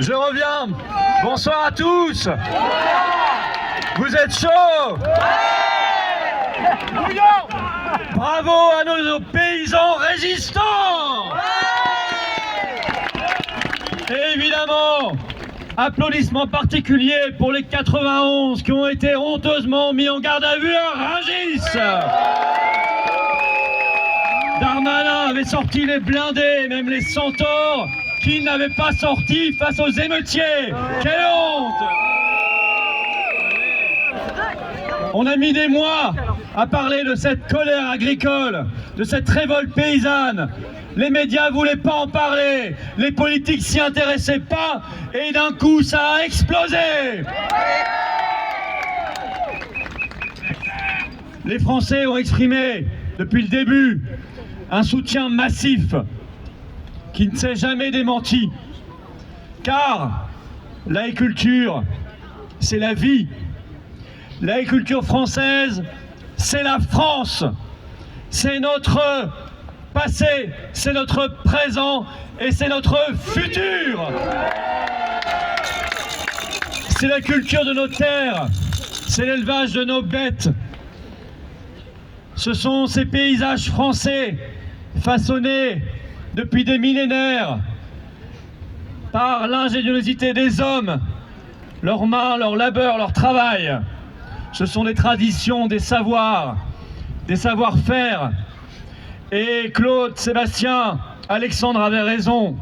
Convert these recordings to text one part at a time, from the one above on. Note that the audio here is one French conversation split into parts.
Je reviens. Bonsoir à tous. Vous êtes chauds? Bravo à nos paysans résistants. Et évidemment, applaudissements particuliers pour les 91 qui ont été honteusement mis en garde à vue à Rungis. Darmanin avait sorti les blindés, même les centaures, qui n'avaient pas sorti face aux émeutiers. Quelle honte! On a mis des mois à parler de cette colère agricole, de cette révolte paysanne. Les médias ne voulaient pas en parler, les politiques s'y intéressaient pas, et d'un coup ça a explosé. Les Français ont exprimé depuis le début un soutien massif qui ne s'est jamais démenti, car l'agriculture, c'est la vie. L'agriculture française, c'est la France. C'est notre passé, c'est notre présent et c'est notre futur. C'est la culture de nos terres, c'est l'élevage de nos bêtes. Ce sont ces paysages français façonnés depuis des millénaires par l'ingéniosité des hommes, leurs mains, leur labeur, leur travail. Ce sont des traditions, des savoirs, des savoir-faire. Et Claude, Sébastien, Alexandre avait raison.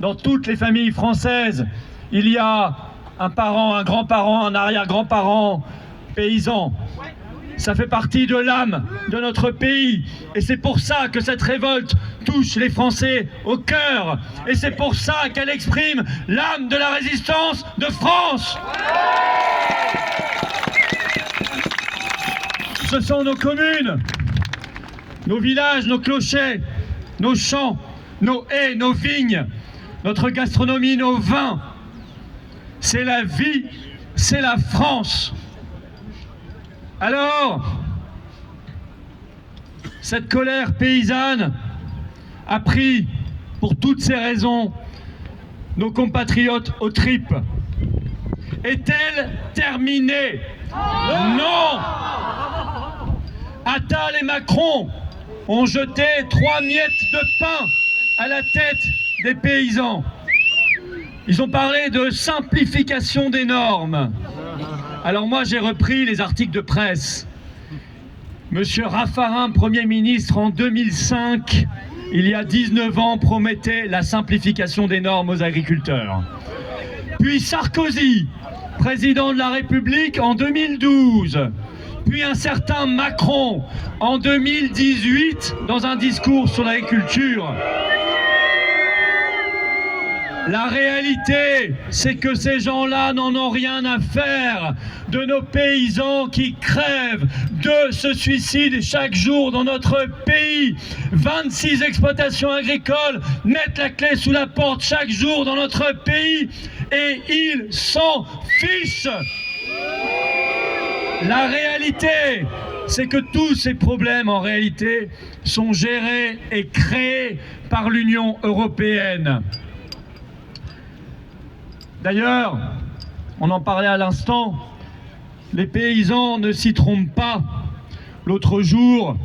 Dans toutes les familles françaises, il y a un parent, un grand-parent, un arrière-grand-parent paysan. Ça fait partie de l'âme de notre pays. Et c'est pour ça que cette révolte touche les Français au cœur. Et c'est pour ça qu'elle exprime l'âme de la résistance de France. Ce sont nos communes, nos villages, nos clochers, nos champs, nos haies, nos vignes, notre gastronomie, nos vins. C'est la vie, c'est la France. Alors, cette colère paysanne a pris, pour toutes ces raisons, nos compatriotes aux tripes. Est-elle terminée? Non! Attal et Macron ont jeté 3 miettes de pain à la tête des paysans. Ils ont parlé de simplification des normes. Alors moi j'ai repris les articles de presse. Monsieur Raffarin, Premier ministre en 2005, il y a 19 ans, promettait la simplification des normes aux agriculteurs. Puis Sarkozy, président de la République en 2012. Puis un certain Macron en 2018 dans un discours sur l'agriculture. La réalité, c'est que ces gens-là n'en ont rien à faire de nos paysans qui crèvent de ce suicide chaque jour dans notre pays. 26 exploitations agricoles mettent la clé sous la porte chaque jour dans notre pays et ils s'en fichent. La réalité, c'est que tous ces problèmes, en réalité, sont gérés et créés par l'Union européenne. D'ailleurs, on en parlait à l'instant, les paysans ne s'y trompent pas. L'autre jour,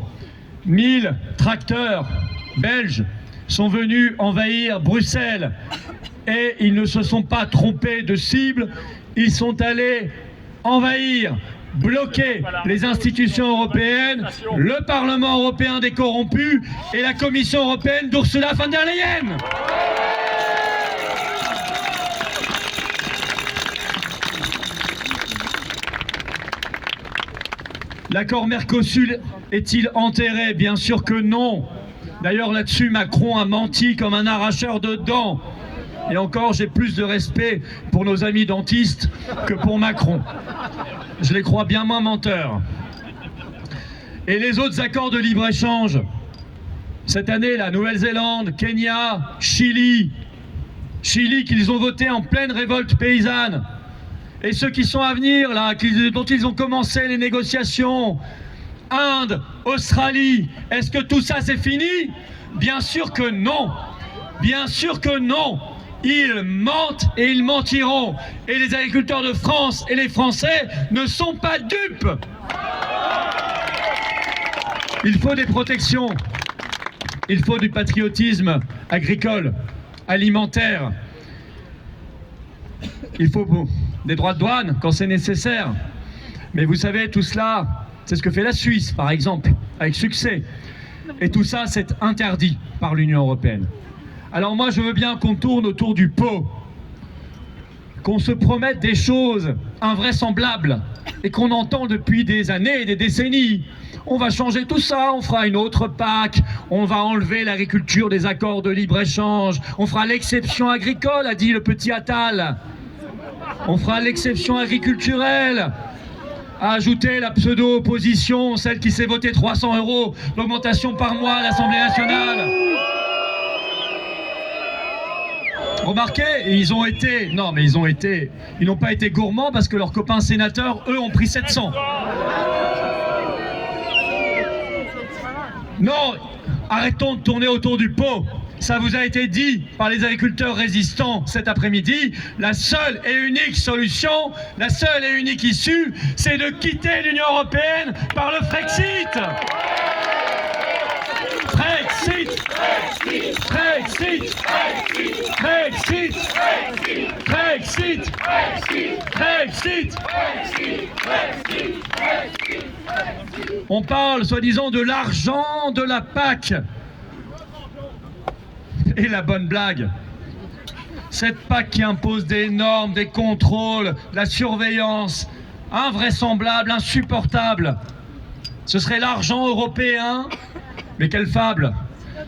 1000 tracteurs belges sont venus envahir Bruxelles et ils ne se sont pas trompés de cible, ils sont allés envahir, bloquer les institutions européennes, le Parlement européen des corrompus et la Commission européenne d'Ursula von der Leyen. L'accord Mercosur est-il enterré? Bien sûr que non. D'ailleurs là-dessus, Macron a menti comme un arracheur de dents. Et encore, j'ai plus de respect pour nos amis dentistes que pour Macron. Je les crois bien moins menteurs. Et les autres accords de libre-échange, cette année, la Nouvelle-Zélande, Kenya, Chili qu'ils ont voté en pleine révolte paysanne. Et ceux qui sont à venir, là, dont ils ont commencé les négociations, Inde, Australie, est-ce que tout ça c'est fini? Bien sûr que non. Bien sûr que non. Ils mentent et ils mentiront. Et les agriculteurs de France et les Français ne sont pas dupes. Il faut des protections. Il faut du patriotisme agricole, alimentaire. Il faut des droits de douane quand c'est nécessaire. Mais vous savez, tout cela, c'est ce que fait la Suisse, par exemple, avec succès. Et tout ça, c'est interdit par l'Union européenne. Alors moi, je veux bien qu'on tourne autour du pot, qu'on se promette des choses invraisemblables et qu'on entend depuis des années et des décennies. On va changer tout ça, on fera une autre PAC, on va enlever l'agriculture des accords de libre-échange, on fera l'exception agricole, a dit le petit Attal. On fera l'exception agriculturelle, a ajouté la pseudo-opposition, celle qui s'est votée 300 € d'augmentation par mois à l'Assemblée nationale. Remarquez, ils n'ont pas été gourmands parce que leurs copains sénateurs, eux, ont pris 700. Non, arrêtons de tourner autour du pot. Ça vous a été dit par les agriculteurs résistants cet après-midi. La seule et unique solution, la seule et unique issue, c'est de quitter l'Union européenne par le Frexit. Frexit, Frexit, Frexit, Frexit, Frexit, Frexit. On parle soi-disant de l'argent de la PAC. Et la bonne blague, cette PAC qui impose des normes, des contrôles, de la surveillance, invraisemblable, insupportable. Ce serait l'argent européen. Mais quelle fable!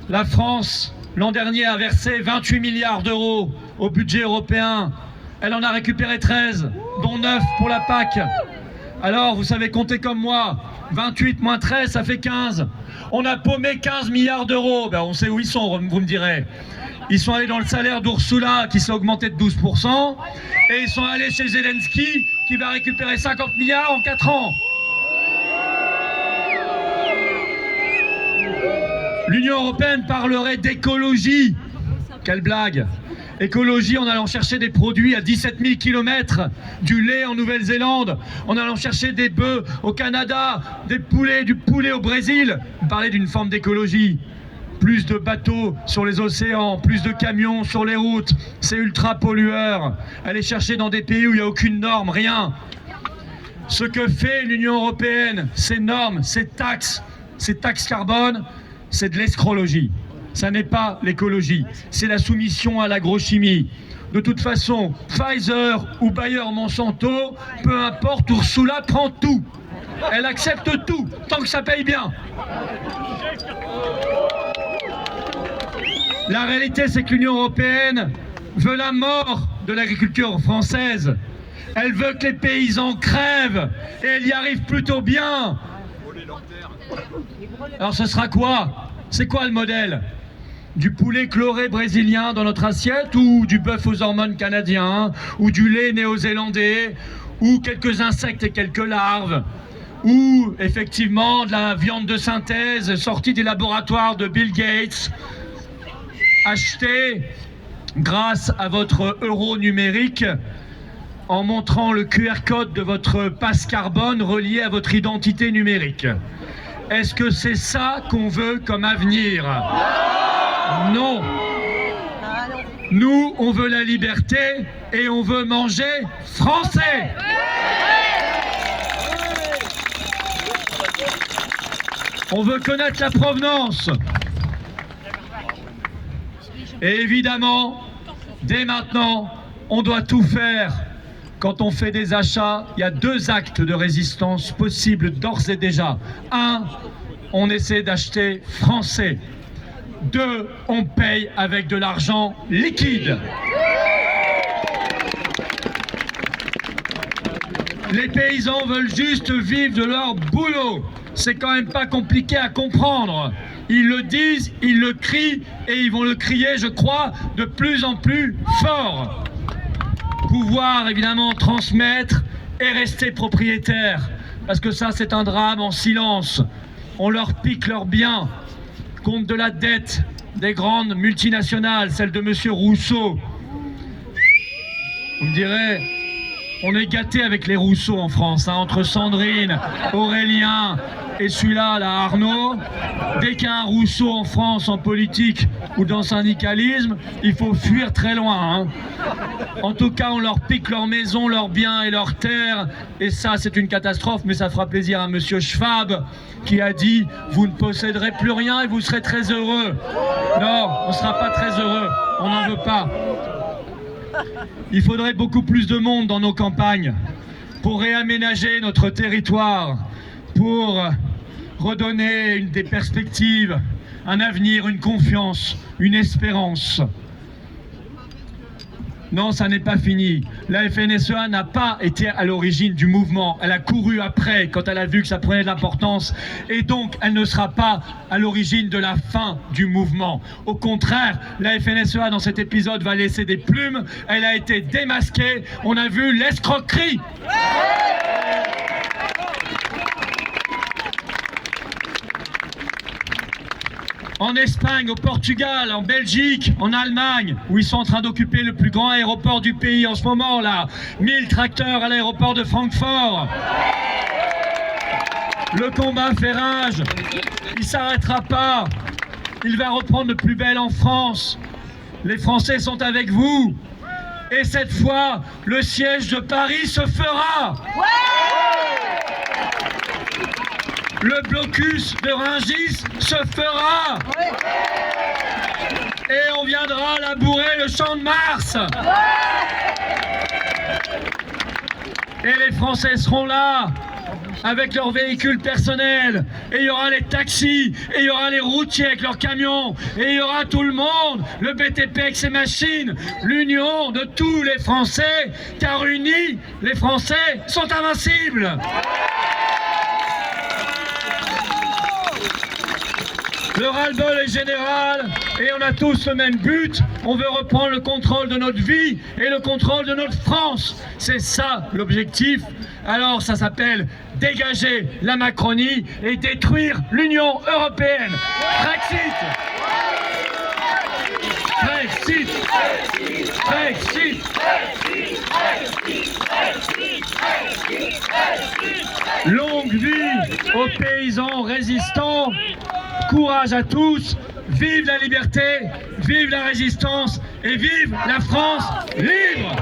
La France, l'an dernier, a versé 28 milliards d'euros au budget européen. Elle en a récupéré 13, dont 9 pour la PAC. Alors, vous savez compter comme moi, 28 moins 13, ça fait 15. On a paumé 15 milliards d'euros. Ben, on sait où ils sont, vous me direz. Ils sont allés dans le salaire d'Ursula, qui s'est augmenté de 12%, et ils sont allés chez Zelensky, qui va récupérer 50 milliards en 4 ans. L'Union européenne parlerait d'écologie. Quelle blague! Écologie en allant chercher des produits à 17 000 km, du lait en Nouvelle-Zélande, en allant chercher des bœufs au Canada, du poulet au Brésil. Vous parlez d'une forme d'écologie. Plus de bateaux sur les océans, plus de camions sur les routes, c'est ultra pollueur. Aller chercher dans des pays où il n'y a aucune norme, rien. Ce que fait l'Union européenne, ces normes, ces taxes carbone, c'est de l'escrologie. Ça n'est pas l'écologie, c'est la soumission à l'agrochimie. De toute façon, Pfizer ou Bayer Monsanto, peu importe, Ursula prend tout. Elle accepte tout, tant que ça paye bien. La réalité, c'est que l'Union européenne veut la mort de l'agriculture française. Elle veut que les paysans crèvent, et elle y arrive plutôt bien. Alors ce sera quoi? C'est quoi le modèle? Du poulet chloré brésilien dans notre assiette, ou du bœuf aux hormones canadien, ou du lait néo-zélandais, ou quelques insectes et quelques larves, ou effectivement de la viande de synthèse sortie des laboratoires de Bill Gates, achetée grâce à votre euro numérique en montrant le QR code de votre passe carbone relié à votre identité numérique. Est-ce que c'est ça qu'on veut comme avenir? Non. Nous, on veut la liberté et on veut manger français. On veut connaître la provenance. Et évidemment, dès maintenant, on doit tout faire. Quand on fait des achats, il y a 2 actes de résistance possibles d'ores et déjà. 1, on essaie d'acheter français. 2, on paye avec de l'argent liquide. Les paysans veulent juste vivre de leur boulot. C'est quand même pas compliqué à comprendre. Ils le disent, ils le crient et ils vont le crier, je crois, de plus en plus fort. Pouvoir évidemment transmettre et rester propriétaire. Parce que ça, c'est un drame en silence. On leur pique leurs biens. Compte de la dette des grandes multinationales, celle de M. Rousseau. Vous me direz, on est gâté avec les Rousseau en France, hein, entre Sandrine, Aurélien et celui-là, là, Arnaud. Dès qu'il y a un Rousseau en France, en politique ou dans le syndicalisme, il faut fuir très loin. Hein. En tout cas, on leur pique leurs maisons, leurs biens et leurs terres. Et ça, c'est une catastrophe, mais ça fera plaisir à monsieur Schwab, qui a dit « Vous ne posséderez plus rien et vous serez très heureux ». Non, on ne sera pas très heureux, on n'en veut pas. Il faudrait beaucoup plus de monde dans nos campagnes pour réaménager notre territoire, pour redonner des perspectives, un avenir, une confiance, une espérance. Non, ça n'est pas fini. La FNSEA n'a pas été à l'origine du mouvement. Elle a couru après quand elle a vu que ça prenait de l'importance. Et donc, elle ne sera pas à l'origine de la fin du mouvement. Au contraire, la FNSEA, dans cet épisode, va laisser des plumes. Elle a été démasquée. On a vu l'escroquerie. En Espagne, au Portugal, en Belgique, en Allemagne, où ils sont en train d'occuper le plus grand aéroport du pays en ce moment, là. 1000 tracteurs à l'aéroport de Francfort. Le combat fait rage. Il ne s'arrêtera pas. Il va reprendre de plus belle en France. Les Français sont avec vous. Et cette fois, le siège de Paris se fera. Le blocus de Rungis se fera. Et on viendra labourer le champ de Mars. Et les Français seront là, avec leurs véhicules personnels. Et il y aura les taxis, et il y aura les routiers avec leurs camions, et il y aura tout le monde, le BTP avec ses machines, l'union de tous les Français, car unis, les Français sont invincibles. Le ras-le-bol est général et on a tous le même but. On veut reprendre le contrôle de notre vie et le contrôle de notre France. C'est ça l'objectif. Alors ça s'appelle dégager la Macronie et détruire l'Union européenne. Brexit. Brexit. Brexit. Longue vie aux paysans résistants. Courage à tous, vive la liberté, vive la résistance et vive la France libre!